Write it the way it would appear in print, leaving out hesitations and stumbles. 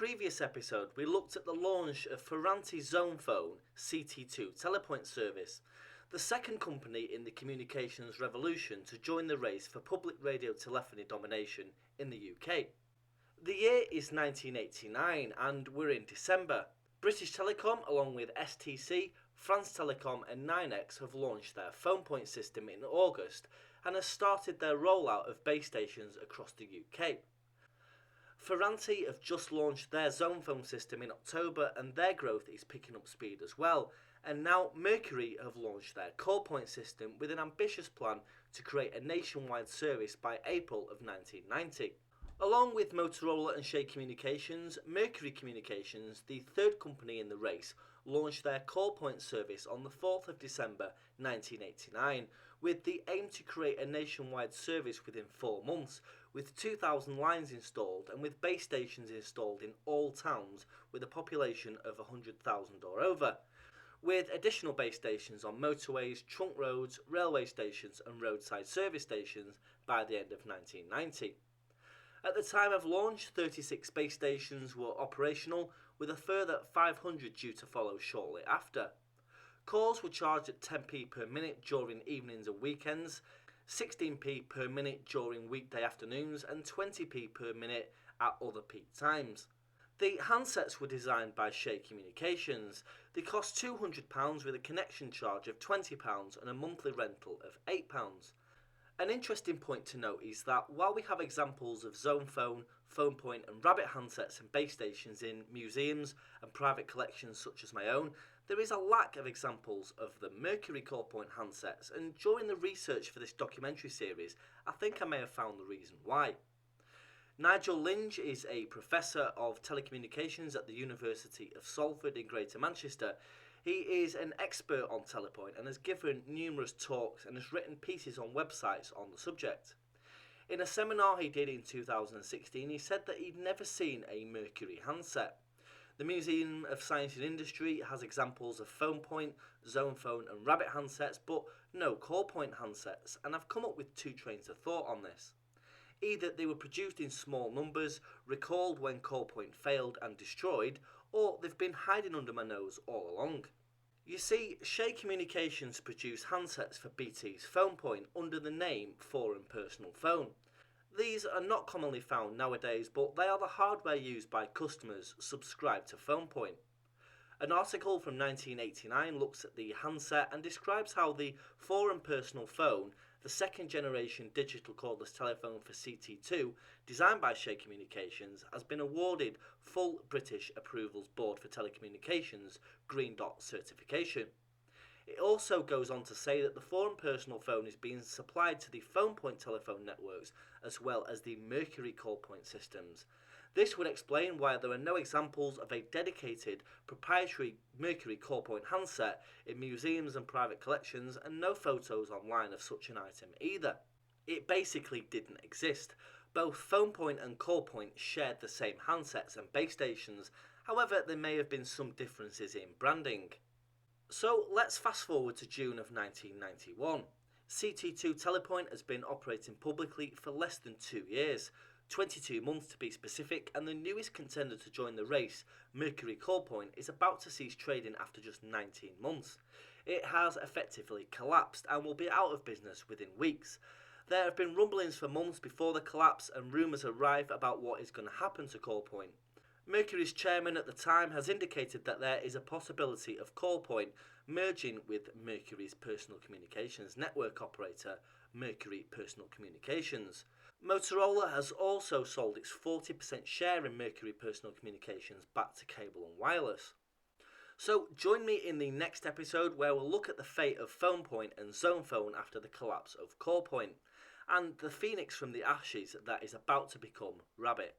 previous episode, we looked at the launch of Ferranti's Zone Phone CT2 Telepoint service, the second company in the communications revolution to join the race for public radio telephony domination in the UK. The year is 1989 and we're in December. British Telecom, along with STC, France Telecom and 9X have launched their PhonePoint system in August and has started their rollout of base stations across the UK. Ferranti have just launched their Zone Phone system in October and their growth is picking up speed as well. And now Mercury have launched their CallPoint system with an ambitious plan to create a nationwide service by April of 1990. Along with Motorola and Shea Communications, Mercury Communications, the third company in the race, launched their CallPoint service on the 4th of December 1989, with the aim to create a nationwide service within 4 months, with 2,000 lines installed and with base stations installed in all towns with a population of 100,000 or over, with additional base stations on motorways, trunk roads, railway stations and roadside service stations by the end of 1990. At the time of launch, 36 base stations were operational, with a further 500 due to follow shortly after. Calls were charged at 10p per minute during evenings and weekends, 16p per minute during weekday afternoons and 20p per minute at other peak times. The handsets were designed by Shea Communications. They cost £200 with a connection charge of £20 and a monthly rental of £8. An interesting point to note is that while we have examples of Zone Phone, PhonePoint and Rabbit handsets and base stations in museums and private collections such as my own, there is a lack of examples of the Mercury CallPoint handsets, and during the research for this documentary series, I think I may have found the reason why. Nigel Linge is a professor of telecommunications at the University of Salford in Greater Manchester. He is an expert on Telepoint and has given numerous talks and has written pieces on websites on the subject. In a seminar he did in 2016, he said that he'd never seen a Mercury handset. The Museum of Science and Industry has examples of PhonePoint, Zone Phone and Rabbit handsets, but no CallPoint handsets, and I've come up with 2 trains of thought on this. Either they were produced in small numbers, recalled when CallPoint failed and destroyed, or they've been hiding under my nose all along. You see, Shea Communications produce handsets for BT's PhonePoint under the name Forum Personal Phone. These are not commonly found nowadays, but they are the hardware used by customers subscribed to PhonePoint. An article from 1989 looks at the handset and describes how the Forum Personal Phone, the second generation digital cordless telephone for CT2, designed by Shea Communications, has been awarded full British Approvals Board for Telecommunications Green Dot certification. It also goes on to say that the Forum Personal Phone is being supplied to the PhonePoint telephone networks as well as the Mercury CallPoint systems. This would explain why there are no examples of a dedicated proprietary Mercury CallPoint handset in museums and private collections, and no photos online of such an item either. It basically didn't exist. Both PhonePoint and CallPoint shared the same handsets and base stations, however there may have been some differences in branding. So let's fast forward to June of 1991. CT2 Telepoint has been operating publicly for less than 2 years, 22 months to be specific, and the newest contender to join the race, Mercury CallPoint, is about to cease trading after just 19 months. It has effectively collapsed and will be out of business within weeks. There have been rumblings for months before the collapse and rumours arrive about what is going to happen to CallPoint. Mercury's chairman at the time has indicated that there is a possibility of CallPoint merging with Mercury's personal communications network operator, Mercury Personal Communications. Motorola has also sold its 40% share in Mercury Personal Communications back to Cable and Wireless. So join me in the next episode where we'll look at the fate of PhonePoint and Zone Phone after the collapse of CallPoint, and the phoenix from the ashes that is about to become Rabbit.